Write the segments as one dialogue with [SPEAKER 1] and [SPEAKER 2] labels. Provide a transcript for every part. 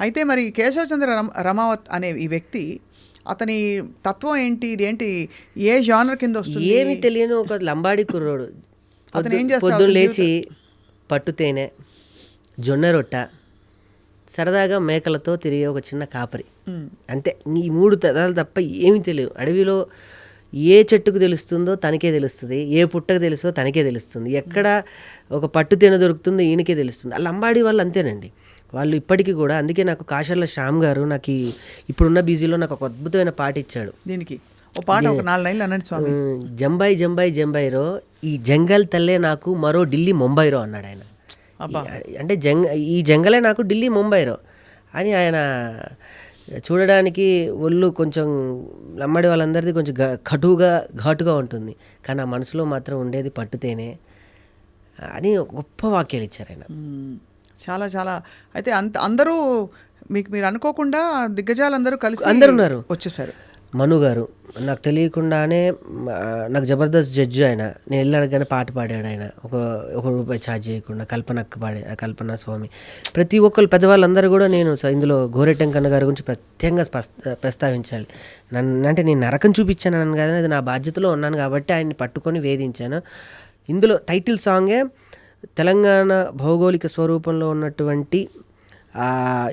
[SPEAKER 1] అయితే మరి కేశవచంద్ర రమావత్ అనే ఈ వ్యక్తి, అతని తత్వం ఏంటి, ఇదేంటి, ఏ జానర్ కింద వస్తుంది?
[SPEAKER 2] ఏమి తెలియని ఒక లంబాడి కుర్రోడు.
[SPEAKER 1] అతను ఏం చేస్తాడు?
[SPEAKER 2] పొద్దున్న లేచి పట్టు తేనె, జొన్న రొట్ట, సరదాగా మేకలతో తిరిగే ఒక చిన్న కాపరి, అంతే. ఈ 3 తరాలు తప్ప ఏమీ తెలియదు. అడవిలో ఏ చెట్టుకు తెలుస్తుందో తనకే తెలుస్తుంది, ఏ పుట్టకు తెలుస్తుందో తనకే తెలుస్తుంది, ఎక్కడ ఒక పట్టు తేనె దొరుకుతుందో ఈయనకే తెలుస్తుంది. ఆ లంబాడి వాళ్ళు అంతేనండి. వాళ్ళు ఇప్పటికీ కూడా, అందుకే నాకు కాశర్ల శ్యామ్ గారు నాకు ఇప్పుడున్న బిజీలో నాకు ఒక అద్భుతమైన పాట ఇచ్చాడు.
[SPEAKER 1] దీనికి ఒక పాట, ఒక 4 లైన్లు అనండి స్వామి.
[SPEAKER 2] జంబాయి జంబాయి జంబాయిరో, ఈ జంగల్ తల్లే నాకు మరో ఢిల్లీ ముంబైరో అన్నాడు ఆయన. అంటే ఈ జంగలే నాకు ఢిల్లీ ముంబైరో అని ఆయన. చూడడానికి ఒళ్ళు కొంచెం లంబాడి వాళ్ళందరిది కొంచెం ఘాటుగా ఉంటుంది, కానీ ఆ మనసులో మాత్రం ఉండేది పట్టుతేనే అని గొప్ప వాక్యాలు ఇచ్చారు ఆయన.
[SPEAKER 1] చాలా చాలా. అయితే అందరూ మీరు అనుకోకుండా దిగ్గజాలందరూ కలిసి
[SPEAKER 2] అందరు ఉన్నారు,
[SPEAKER 1] వచ్చేసారు.
[SPEAKER 2] మను గారు నాకు తెలియకుండానే, నాకు జబర్దస్త్ జడ్జి ఆయన. నేను వెళ్ళి అడగానే పాట పాడాడు ఆయన, ఒక రూపాయి ఛార్జ్ చేయకుండా. కల్పన స్వామి, ప్రతి ఒక్కరు పెద్దవాళ్ళందరూ కూడా. నేను ఇందులో గోరెటెంకన్న గారి గురించి ప్రత్యేకంగా ప్రస్తావించాలి. అంటే నేను నరకం చూపించాను అని కాదని, అది నా బాధ్యతలో ఉన్నాను కాబట్టి ఆయన్ని పట్టుకొని వేధించాను. ఇందులో టైటిల్ సాంగే తెలంగాణ భౌగోళిక స్వరూపంలో ఉన్నటువంటి ఆ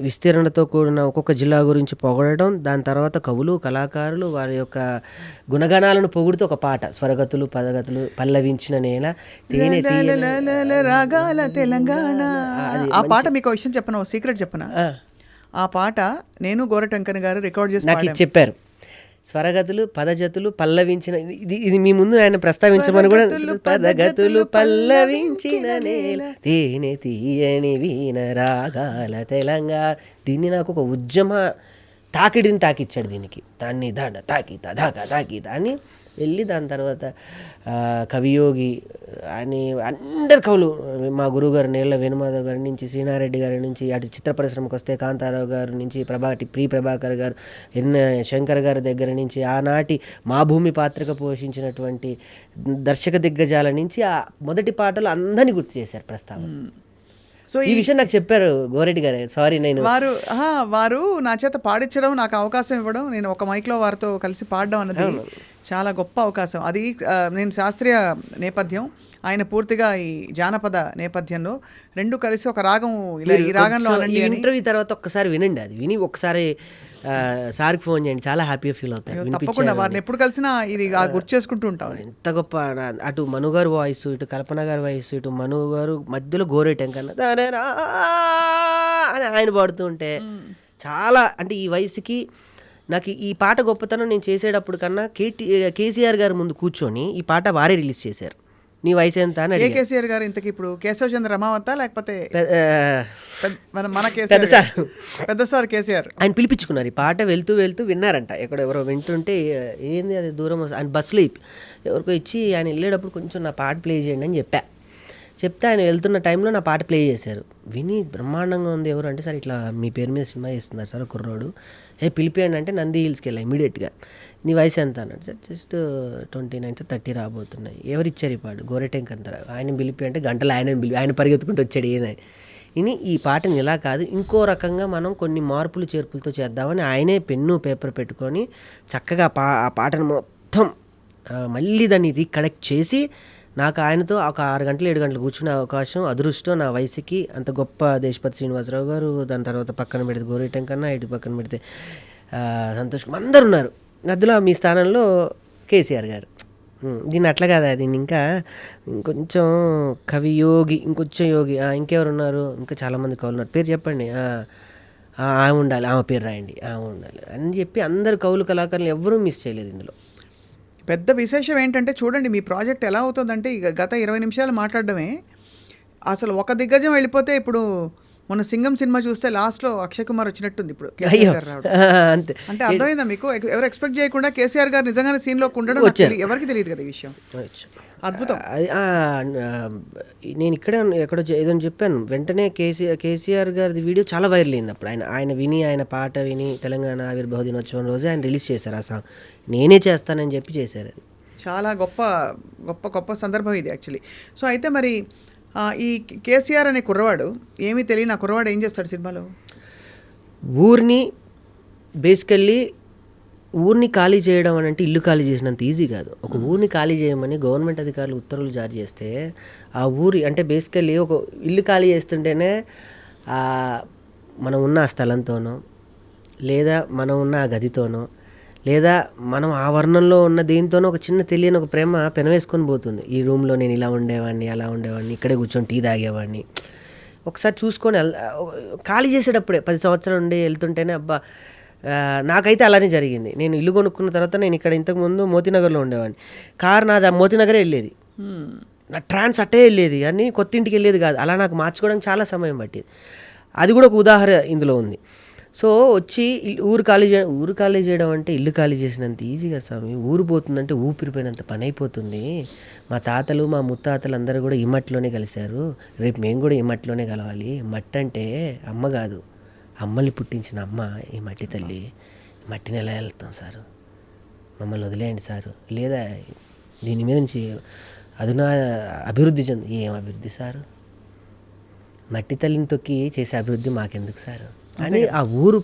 [SPEAKER 2] విస్తీర్ణతో కూడిన ఒక్కొక్క జిల్లా గురించి పొగడడం, దాని తర్వాత కవులు కళాకారులు వారి యొక్క గుణగణాలను పొగుడుతూ ఒక పాట, స్వరగతులు పదగతులు పల్లవించిన నేల తేనె
[SPEAKER 1] రాగాల తెలంగాణ. ఆ పాట మీకు విషయం చెప్పను, సీక్రెట్ చెప్పనా? ఆ పాట నేను గోరటంకన్ గారు రికార్డ్ చేసి
[SPEAKER 2] నాకు చెప్పారు. స్వరగతులు పదజతులు పల్లవించిన, ఇది మీ ముందు ఆయన ప్రస్తావించమని కూడా. పదగతులు పల్లవించిన నేల తేనె తీయని వీణ రాగాల తెలంగాణ. దీన్ని నాకు ఒక ఉద్యమ తాకిడిని తాకిచ్చాడు దీనికి. దాన్ని తాకి అని వెళ్ళి దాని తర్వాత కవియోగి అని అందరు కవులు, మా గురువుగారు నేళ్ల వేణుమాధవ్ గారి నుంచి, శ్రీనారెడ్డి గారి నుంచి, అటు చిత్ర పరిశ్రమకు వస్తే కాంతారావు గారి నుంచి, ప్రభాకర్ గారు, శంకర్ గారి దగ్గర నుంచి, ఆనాటి మా భూమి పాత్రక పోషించినటువంటి దర్శక దిగ్గజాల నుంచి ఆ మొదటి పాటలు అందరినీ గుర్తు చేశారు ప్రస్తావన. సో ఈ విషయం నాకు చెప్పారు గోరెడ్డి గారే. సారీ, నేను
[SPEAKER 1] వారు నా చేత పాడించడం, నాకు అవకాశం ఇవ్వడం, నేను ఒక మైక్లో వారితో కలిసి పాడడం అన్నది చాలా గొప్ప అవకాశం. అది నేను శాస్త్రీయ నేపథ్యం, ఆయన పూర్తిగా ఈ జానపద నేపథ్యంలో, రెండు కలిసి ఒక రాగం, ఈ రాగంలో
[SPEAKER 2] ఇంటర్వ్యూ తర్వాత ఒక్కసారి వినండి. అది విని ఒకసారి సార్కి ఫోన్ చేయండి, చాలా హ్యాపీగా ఫీల్ అవుతారు.
[SPEAKER 1] తప్పకుండా వారిని ఎప్పుడు కలిసినా ఇది గుర్తు చేసుకుంటూ ఉంటాం.
[SPEAKER 2] ఎంత గొప్ప, అటు మను గారు వాయిస్, ఇటు కల్పన గారి వాయిస్, ఇటు మను గారు మధ్యలో గోరేటెంకన్న అని ఆయన పాడుతూ ఉంటే చాలా, అంటే ఈ వయసుకి నాకు ఈ పాట గొప్పతనం నేను చేసేటప్పుడు కన్నా కేసీఆర్ గారు ముందు కూర్చొని ఈ పాట వారే రిలీజ్ చేశారు. నీ వయసు ఎంత అని.
[SPEAKER 1] కేసీఆర్ గారు ఇంతకి ఇప్పుడు కేశవచంద్ర రమావత లేకపోతే మన పెద్ద సార్ కేసీఆర్
[SPEAKER 2] ఆయన పిలిపించుకున్నారు. ఈ పాట వెళ్తూ విన్నారంట, ఎవరో వింటుంటే ఏంది అది దూరం, ఆయన బస్సులో ఎవరికో ఇచ్చి ఆయన వెళ్ళేటప్పుడు కొంచెం నా పాట ప్లే చేయండి అని చెప్తే ఆయన వెళ్తున్న టైంలో నా పాట ప్లే చేశారు. విని బ్రహ్మాండంగా ఉంది. ఎవరు అంటే, సార్ ఇట్లా మీ పేరు మీద సినిమా చేస్తున్నారు సార్ కుర్రోడు, పిలిపియండి అంటే నంది హిల్స్కి వెళ్ళా ఇమీడియట్గా. నీ వయసు ఎంత అన్నాడు. సార్ జస్ట్ 29 30 రాబోతున్నాయి. ఎవరిచ్చారు ఈ పాట? గోరెటెంకంటారు. ఆయన పిలిపి అంటే గంటలు ఆయన పరిగెత్తుకుంటూ వచ్చాడు ఏదని. ఇని ఈ పాటని ఇలా కాదు, ఇంకో రకంగా మనం కొన్ని మార్పులు చేర్పులతో చేద్దామని ఆయనే పెన్ను పేపర్ పెట్టుకొని చక్కగా ఆ పాటను మొత్తం మళ్ళీ దాన్ని రీకనెక్ట్ చేసి నాకు ఆయనతో ఒక 6 గంటలు 7 గంటలు కూర్చునే అవకాశం, అదృష్టం నా వయసుకి. అంత గొప్ప దేశపతి శ్రీనివాసరావు గారు, దాని తర్వాత పక్కన పెడితే గోరెటెంకన్నా, ఇటు పక్కన పెడితే సంతోష్ కుమార్, అందరు ఉన్నారు. అందులో మీ స్థానంలో కేసీఆర్ గారు. దీన్ని అట్లా కాదా, దీన్ని ఇంకా ఇంకొంచెం కవి యోగి, ఇంకొంచెం యోగి, ఇంకెవరు ఉన్నారు, ఇంకా చాలామంది కవులు ఉన్నారు, పేరు చెప్పండి, ఆమె ఉండాలి, ఆమె పేరు రాయండి, ఆమె ఉండాలి అని చెప్పి అందరు కవులు కళాకారులు ఎవరూ మిస్ చేయలేదు. ఇందులో
[SPEAKER 1] పెద్ద విశేషం ఏంటంటే, చూడండి మీ ప్రాజెక్ట్ ఎలా అవుతుందంటే, గత 20 నిమిషాలు మాట్లాడడమే అసలు ఒక దిగ్గజం వెళ్ళిపోతే, ఇప్పుడు మన సింగం సినిమా చూస్తే లాస్ట్లో అక్షయ్ కుమార్ వచ్చినట్టుంది. ఇప్పుడు
[SPEAKER 2] అంతే,
[SPEAKER 1] అంటే అర్థమైందా మీకు? ఎవరు ఎక్స్పెక్ట్ చేయకుండా కేసీఆర్ గారు నిజంగానే సీన్లోకి ఉండడం ఎవరికి తెలియదు కదా ఈ విషయం. అద్భుతం.
[SPEAKER 2] నేను ఎక్కడో ఏదో చెప్పాను, వెంటనే కేసీఆర్ గారి వీడియో చాలా వైరల్ అయింది. అప్పుడు ఆయన పాట విని తెలంగాణ ఆవిర్భావ దినోత్సవం రోజే ఆయన రిలీజ్ చేశారు ఆ సాంగ్. నేనే చేస్తానని చెప్పి చేశారు. అది
[SPEAKER 1] చాలా గొప్ప గొప్ప గొప్ప సందర్భం ఇది యాక్చువల్లీ. సో అయితే మరి ఈ కేసీఆర్ అనే కుర్రవాడు, ఏమీ తెలియని ఆ కుర్రవాడు ఏం చేస్తాడు సినిమాలో?
[SPEAKER 2] ఊరిని బేసికల్లీ ఊరిని ఖాళీ చేయడం అని అంటే ఇల్లు ఖాళీ చేసినంత ఈజీ కాదు. ఒక ఊరిని ఖాళీ చేయమని గవర్నమెంట్ అధికారులు ఉత్తర్వులు జారీ చేస్తే ఆ ఊరి అంటే బేసికల్లీ ఒక ఇల్లు ఖాళీ చేస్తుంటేనే మనం ఉన్న ఆ స్థలంతోనో లేదా మనం ఉన్న ఆ గదితోనో లేదా మనం ఆ వర్ణంలో ఉన్న దేనితోనో ఒక చిన్న తెలియని ఒక ప్రేమ పెనవేసుకొని పోతుంది. ఈ రూమ్లో నేను ఇలా ఉండేవాడిని, అలా ఉండేవాడిని, ఇక్కడే కూర్చొని టీ తాగేవాడిని. ఒకసారి చూసుకొని ఖాళీ చేసేటప్పుడే 10 సంవత్సరాలు ఉండి వెళ్తుంటేనే అబ్బా, నాకైతే అలానే జరిగింది. నేను ఇల్లు కొనుక్కున్న తర్వాత నేను ఇక్కడ ఇంతకుముందు మోతీనగర్లో ఉండేవాడిని. కారు నాది మోతీనగరే వెళ్ళేది, నా ట్రాన్స్ అట్టే వెళ్ళేది కానీ కొత్త ఇంటికి వెళ్ళేది కాదు. అలా నాకు మార్చుకోవడానికి చాలా సమయం పట్టింది. అది కూడా ఒక ఉదాహరణ ఇందులో ఉంది. సో వచ్చి ఊరు ఖాళీ చేయడం అంటే ఇల్లు ఖాళీ చేసినంత ఈజీగా స్వామి. ఊరు పోతుందంటే ఊపిరిపోయినంత పని అయిపోతుంది. మా తాతలు మా ముత్తాతలు అందరూ కూడా ఈ మట్టిలోనే కలిశారు, రేపు మేము కూడా ఈ మట్టిలోనే కలవాలి. మట్టి అంటే అమ్మ కాదు, అమ్మల్ని పుట్టించిన అమ్మ ఈ మట్టి తల్లి. మట్టిని ఎలా వెళ్తాం సారు, మమ్మల్ని వదిలేయండి సారు, లేదా దీని మీద నుంచి అదునా అభివృద్ధి ఏం అభివృద్ధి సారు, మట్టి తల్లిని తొక్కి చేసే అభివృద్ధి మాకెందుకు సారు అని ఆ ఊరు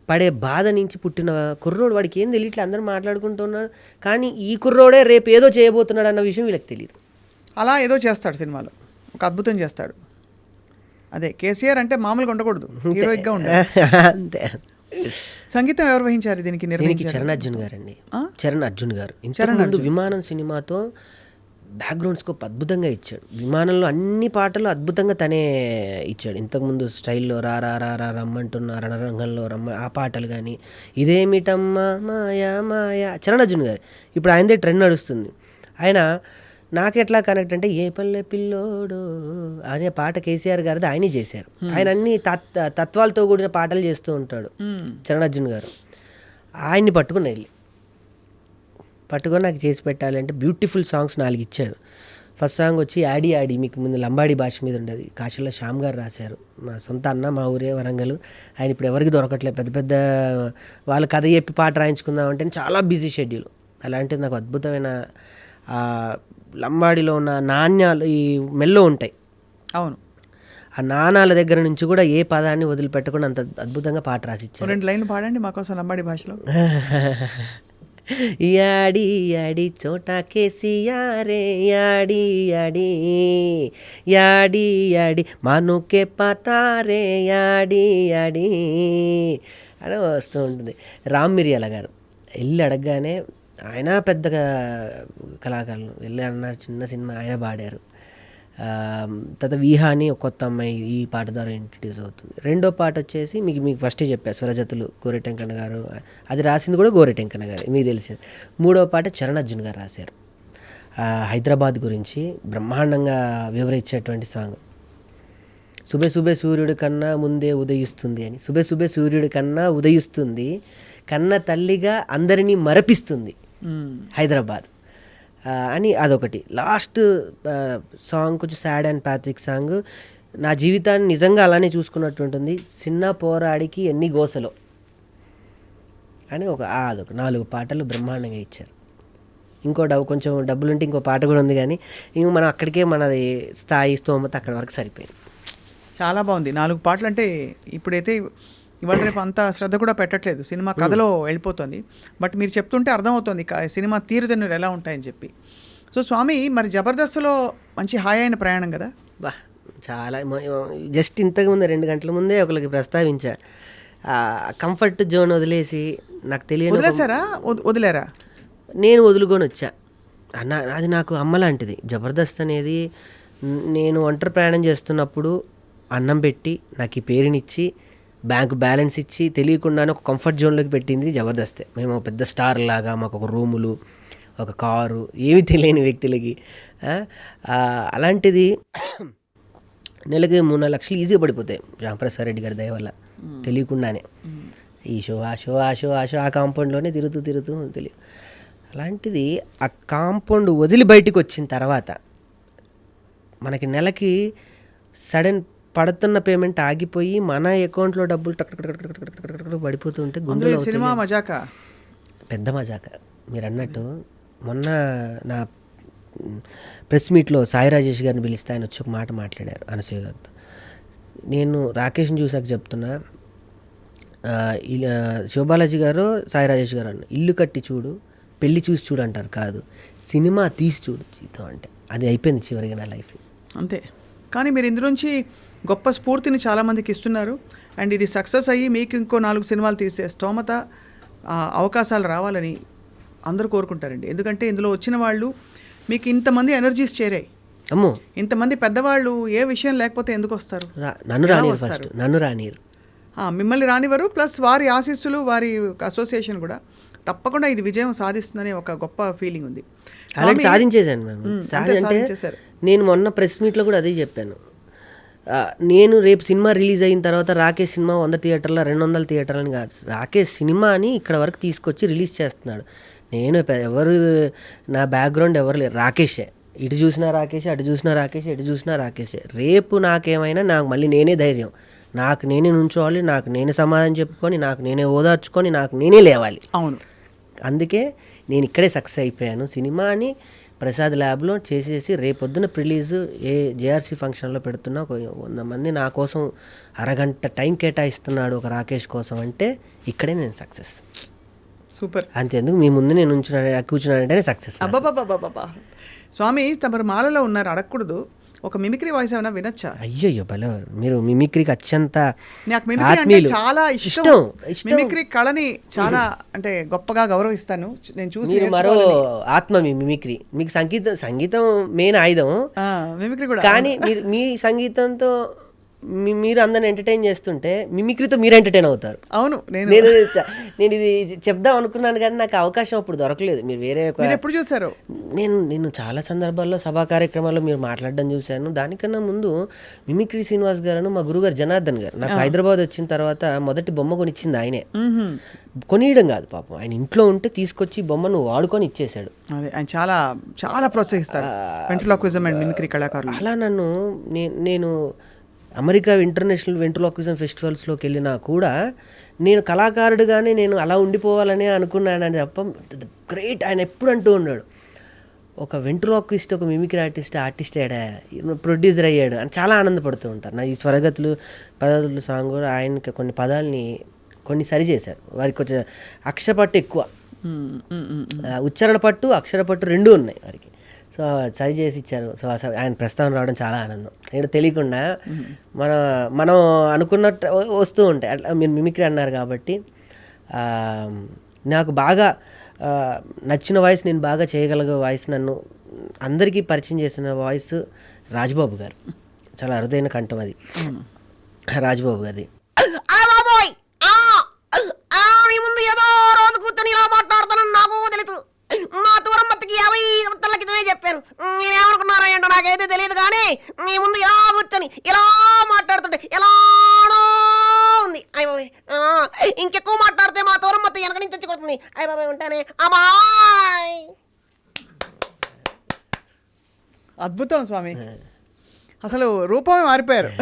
[SPEAKER 2] పడే బాధ నుంచి పుట్టిన కుర్రోడు. వాడికి ఏం తెలియట్లే, అందరూ మాట్లాడుకుంటున్నారు కానీ ఈ కుర్రోడే రేపు ఏదో చేయబోతున్నాడు అన్న విషయం వీళ్ళకి తెలియదు.
[SPEAKER 1] అలా ఏదో చేస్తాడు సినిమాలో, ఒక అద్భుతం చేస్తాడు. అదే కేసీఆర్ అంటే మామూలుగా ఉండకూడదు, హీరోయిక్గా ఉండాలి.
[SPEAKER 2] అంతే.
[SPEAKER 1] సంగీతం ఎవరు వహించారు దీనికి?
[SPEAKER 2] చరణ్ అర్జున్ గారు అండి. చరణ్ అర్జున్ గారు ఇంతకుముందు విమానం సినిమాతో బ్యాక్గ్రౌండ్ స్కోప్ అద్భుతంగా ఇచ్చాడు. విమానంలో అన్ని పాటలు అద్భుతంగా తనే ఇచ్చాడు. ఇంతకుముందు స్టైల్లో రా రా రా రా రమ్మంటున్న రణరంగంలో ఆ పాటలు కానీ, ఇదేమిటమ్మా మాయా మాయా చరణ్ అర్జున్ గారు. ఇప్పుడు ఆయనదే ట్రెండ్ నడుస్తుంది. ఆయన నాకు ఎట్లా కనెక్ట్ అంటే ఏ పల్లె పిల్లోడు అనే పాట కేసీఆర్ గారిది ఆయనే చేశారు. ఆయన అన్ని తత్వాలతో కూడిన పాటలు చేస్తూ ఉంటాడు చరణ్ అర్జున్ గారు. ఆయన్ని పట్టుకుని నాకు చేసి పెట్టాలి అంటే బ్యూటిఫుల్ సాంగ్స్ 4 ఇచ్చాడు. ఫస్ట్ సాంగ్ వచ్చి యాడీ యాడీ, మీకు ముందు లంబాడీ భాష మీద ఉండేది, కాశీలో శ్యామ్ గారు రాశారు. మా సొంత అన్న, మా ఊరే వరంగల్. ఆయన ఇప్పుడు ఎవరికి దొరకట్లేదు, పెద్ద పెద్ద వాళ్ళు కథ చెప్పి పాట రాయించుకుందాం అంటే చాలా బిజీ షెడ్యూల్. అలాంటిది నాకు అద్భుతమైన లంబాడీలో ఉన్న నాణ్యాలు ఈ మెల్లో ఉంటాయి.
[SPEAKER 1] అవును,
[SPEAKER 2] ఆ నాణాల దగ్గర నుంచి కూడా ఏ పదాన్ని వదిలిపెట్టకుండా అంత అద్భుతంగా పాట రాసిచ్చారు.
[SPEAKER 1] 2 లైన్లు పాడండి మాకోసం లంబాడీ భాషలో.
[SPEAKER 2] యాడి యాడి చోటా కేసియారే యాడి యాడి యాడి యాడి మానుకే పతారే యాడి యాడి అని వస్తూ ఉంటుంది. రామ్ మిరియాల గారు వెళ్ళి అడగగానే, ఆయన పెద్ద కళాకారులు, వెళ్ళి అన్నారు చిన్న సినిమా ఆయన పాడారు. తర్వాత విహాని ఒక కొత్త అమ్మాయి ఈ పాట ద్వారా ఇంట్రడ్యూస్ అవుతుంది. రెండో పాట వచ్చేసి మీకు ఫస్టే చెప్పారు, స్వరజతులు గోరెటెంకన్న గారు, అది రాసింది కూడా గోరెటెంకన్న గారు, మీకు తెలిసింది. మూడో పాట చరణ్ అర్జున్ గారు రాశారు. హైదరాబాద్ గురించి బ్రహ్మాండంగా వివరించేటువంటి సాంగ్. సుబే సుబే సూర్యుడి కన్నా ముందే ఉదయిస్తుంది అని. సుబే సుబే సూర్యుడి కన్నా ఉదయిస్తుంది, కన్న తల్లిగా అందరినీ మరపిస్తుంది హైదరాబాద్ అని అదొకటి. లాస్ట్ సాంగ్ కొంచెం సాడ్ అండ్ ప్యాథిక్ సాంగ్. నా జీవితాన్ని నిజంగా అలానే చూసుకున్నట్టు ఉంటుంది, చిన్న పోరాడికి ఎన్ని గోసలో అని అదొక 4 పాటలు బ్రహ్మాండంగా ఇచ్చారు. కొంచెం డబ్బులుంటే ఇంకో పాట కూడా ఉంది కానీ ఇంక మనం అక్కడికే మనది స్థాయి స్తోమత అక్కడి వరకు సరిపోయింది.
[SPEAKER 1] చాలా బాగుంది. 4 పాటలు అంటే ఇప్పుడైతే ఇవాళ రేపు అంత శ్రద్ధ కూడా పెట్టట్లేదు, సినిమా కథలో వెళ్ళిపోతుంది. బట్ మీరు చెప్తుంటే అర్థమవుతుంది సినిమా తీరుతెన్నులు ఎలా ఉంటాయని చెప్పి. సో స్వామి, మరి జబర్దస్త్లో మంచి హాయ్ అయిన ప్రయాణం కదా?
[SPEAKER 2] చాలా. జస్ట్ ఇంతకుముందు 2 గంటల ముందే ఒకరికి ప్రస్తావించా, కంఫర్ట్ జోన్ వదిలేసి నాకు తెలియదు.
[SPEAKER 1] వదిలేరా?
[SPEAKER 2] నేను వదులుకొని వచ్చా. అది నాకు అమ్మ లాంటిది జబర్దస్త్ అనేది. నేను ఒంటరి ప్రయాణం చేస్తున్నప్పుడు అన్నం పెట్టి నాకు ఈ పేరునిచ్చి బ్యాంకు బ్యాలెన్స్ ఇచ్చి తెలియకుండానే ఒక కంఫర్ట్ జోన్లోకి పెట్టింది జబర్దస్తే. మేము పెద్ద స్టార్ లాగా మాకు ఒక రూములు, ఒక కారు, ఏమి తెలియని వ్యక్తులకి. అలాంటిది నెలకి 3-4 లక్షలు ఈజీగా పడిపోతాయి రామప్రసాద్ రెడ్డి గారి దయ వల్ల, తెలియకుండానే. ఈ షో ఆ షో ఆ షో ఆ షో ఆ కాంపౌండ్లోనే తిరుగుతూ తెలియదు. అలాంటిది ఆ కాంపౌండ్ వదిలి బయటికి వచ్చిన తర్వాత మనకి నెలకి సడన్ పడుతున్న పేమెంట్ ఆగిపోయి మన అకౌంట్లో డబ్బులు టక్ పడిపోతుంటే గుండెలో
[SPEAKER 1] సినిమా మజాక,
[SPEAKER 2] పెద్ద మజాక. మీరు అన్నట్టు మొన్న నా ప్రెస్ మీట్లో సాయి రాజేష్ గారిని పిలిస్తే ఆయన వచ్చి ఒక మాట మాట్లాడారు అనసూయ గారితో. నేను రాకేష్ని చూసాక చెప్తున్నా, శివబాలాజీ గారు సాయి రాజేష్ గారు అన్న ఇల్లు కట్టి చూడు పెళ్లి చూసి చూడు అంటారు, కాదు సినిమా తీసి చూడు జీవితం అంటే. అది అయిపోయింది చివరిగా నా లైఫ్లో.
[SPEAKER 1] అంతే. కానీ మీరు ఇందులోంచి గొప్ప స్ఫూర్తిని చాలామందికి ఇస్తున్నారు. అండ్ ఇది సక్సెస్ అయ్యి మీకు ఇంకో 4 సినిమాలు తీసే స్తోమత, అవకాశాలు రావాలని అందరూ కోరుకుంటారండి. ఎందుకంటే ఇందులో వచ్చిన వాళ్ళు మీకు ఇంతమంది ఎనర్జీస్ చేరాయి.
[SPEAKER 2] అమ్మో,
[SPEAKER 1] ఇంతమంది పెద్దవాళ్ళు ఏ విషయం లేకపోతే ఎందుకు వస్తారు?
[SPEAKER 2] నన్ను రానియరు, ఫస్ట్ నన్ను రానియరు,
[SPEAKER 1] మిమ్మల్ని రానివ్వరు. ప్లస్ వారి ఆశీస్సులు, వారి అసోసియేషన్ కూడా తప్పకుండా ఇది విజయం సాధిస్తుందనే ఒక గొప్ప ఫీలింగ్ ఉంది.
[SPEAKER 2] అలాంటి సాధించేశాను మేము. అంటే నేను మొన్న ప్రెస్ మీట్లో కూడా అదే చెప్పాను. నేను రేపు సినిమా రిలీజ్ అయిన తర్వాత రాకేష్ సినిమా 100 థియేటర్ల 200 థియేటర్లని కాదు, రాకేష్ సినిమాని ఇక్కడ వరకు తీసుకొచ్చి రిలీజ్ చేస్తున్నాడు. నేను ఎవరు, నా బ్యాక్గ్రౌండ్ ఎవరు లేరు, రాకేషే. ఇటు చూసినా రాకేషే, అటు చూసినా రాకేషే, ఎటు చూసినా రాకేషే. రేపు నాకేమైనా నాకు మళ్ళీ నేనే ధైర్యం, నాకు నేనే నుంచోవాలి, నాకు నేనే సమాధానం చెప్పుకొని, నాకు నేనే ఓదార్చుకొని, నాకు నేనే లేవాలి.
[SPEAKER 1] అవును.
[SPEAKER 2] అందుకే నేను ఇక్కడే సక్సెస్ అయిపోయాను. సినిమాని ప్రసాద్ ల్యాబ్లో చేసేసి రేపొద్దున రిలీజు జేఆర్సీ ఫంక్షన్లో పెడుతున్నా. ఒక 100 మంది నా కోసం అరగంట టైం కేటాయిస్తున్నాడు ఒక రాకేష్ కోసం అంటే ఇక్కడే నేను సక్సెస్.
[SPEAKER 1] సూపర్.
[SPEAKER 2] అంతేందుకు మీ ముందు నేను కూర్చున్నానంటేనే సక్సెస్.
[SPEAKER 1] అబ్బాబాబాబాబా, స్వామి తమరు మాలలో ఉన్నారు, అడగకూడదు. ఒక మిమిక్రీ వాయిస్ ఏమైనా వినొచ్చా?
[SPEAKER 2] అయ్యో భలేవారు మీరు, మిమిక్రీకి అత్యంత
[SPEAKER 1] నాకు మిమిక్రీ అంటే చాలా ఇష్టం. మిమిక్రీ కళని చాలా అంటే గొప్పగా గౌరవిస్తాను. నేను చూసి
[SPEAKER 2] మరో ఆత్మ మీ మిమిక్రీ. మీకు సంగీతం మెయిన్ ఆయుధం,
[SPEAKER 1] మిమిక్రీ కూడా.
[SPEAKER 2] కానీ మీ సంగీతంతో మీరు అందరిని ఎంటర్టైన్ చేస్తుంటే మిమిక్రీతో మీరు ఎంటర్టైన్ అవుతారు.
[SPEAKER 1] అవును.
[SPEAKER 2] నేను ఇది చెప్దాం అనుకున్నాను కానీ నాకు అవకాశం అప్పుడు దొరకలేదు. మీరు వేరే
[SPEAKER 1] ఎప్పుడు చూసారు?
[SPEAKER 2] నేను చాలా సందర్భాల్లో సభా కార్యక్రమాల్లో మీరు మాట్లాడడం చూశాను. దానికన్నా ముందు మిమిక్రీ శ్రీనివాస్ గారు, మా గురుగారు జనార్దన్ గారు నాకు హైదరాబాద్ వచ్చిన తర్వాత మొదటి బొమ్మ కొనిచ్చింది ఆయనే. కొనియడం కాదు పాపం, ఆయన ఇంట్లో ఉంటే తీసుకొచ్చి బొమ్మను వాడుకొని ఇచ్చేశాడు.
[SPEAKER 1] అదే, ఆయన చాలా చాలా ప్రోత్సహిస్తారు వెంట్రులాక్విజం అండ్ మిమిక్రీ కళాకారులు.
[SPEAKER 2] అలా నన్ను నేను అమెరికా ఇంటర్నేషనల్ వెంట్రులాక్విజం ఫెస్టివల్స్లోకి వెళ్ళినా కూడా నేను కళాకారుడుగానే నేను అలా ఉండిపోవాలని అనుకున్నాను తప్ప గ్రేట్. ఆయన ఎప్పుడు అంటూ ఉన్నాడు, ఒక వెంట్రులాక్విస్ట్, ఒక మిమిక్రీ ఆర్టిస్ట్ అయ్యాడా, ప్రొడ్యూసర్ అయ్యాడు అని చాలా ఆనందపడుతూ ఉంటారు. నా ఈ స్వరగతులు పదాలు సాంగ్ కూడా ఆయనకి కొన్ని పదాలని కొన్ని సరి చేశారు. వారికి కొంచెం అక్షరపట్టు ఎక్కువ, ఉచ్చారణ పట్టు అక్షర పట్టు రెండూ ఉన్నాయి వారికి. సో సరి చేసి ఇచ్చారు. సో ఆయన ప్రస్తావన రావడం చాలా ఆనందం. ఇక్కడ తెలియకుండా మనం అనుకున్నట్టు వస్తూ ఉంటాయి. అట్లా మీరు మిమిక్రీ అన్నారు కాబట్టి నాకు బాగా నచ్చిన వాయిస్, నేను బాగా చేయగలిగే వాయిస్, నన్ను అందరికీ పరిచయం చేసిన వాయిస్ రాజ్బాబు గారు. చాలా అరుదైన కంఠం అది రాజ్బాబు గారిది.
[SPEAKER 3] చెప్పారు, నేనేమనుకున్నారో ఏంటో నాకైతే తెలియదు, కానీ మీ ముందు ఇలా కూర్చొని ఇలా మాట్లాడుతుంటే ఎలానో ఉంది. అయ్య బాబాయ్, ఇంకెక్కువ మాట్లాడితే మా దూరం మొత్తం వెనక నుంచి వచ్చి కొడుతుంది. అయ్య బాబాయ్ ఉంటానే. అమ్మాయ్,
[SPEAKER 1] అద్భుతం స్వామి, అసలు రూపమే మారిపోయారు.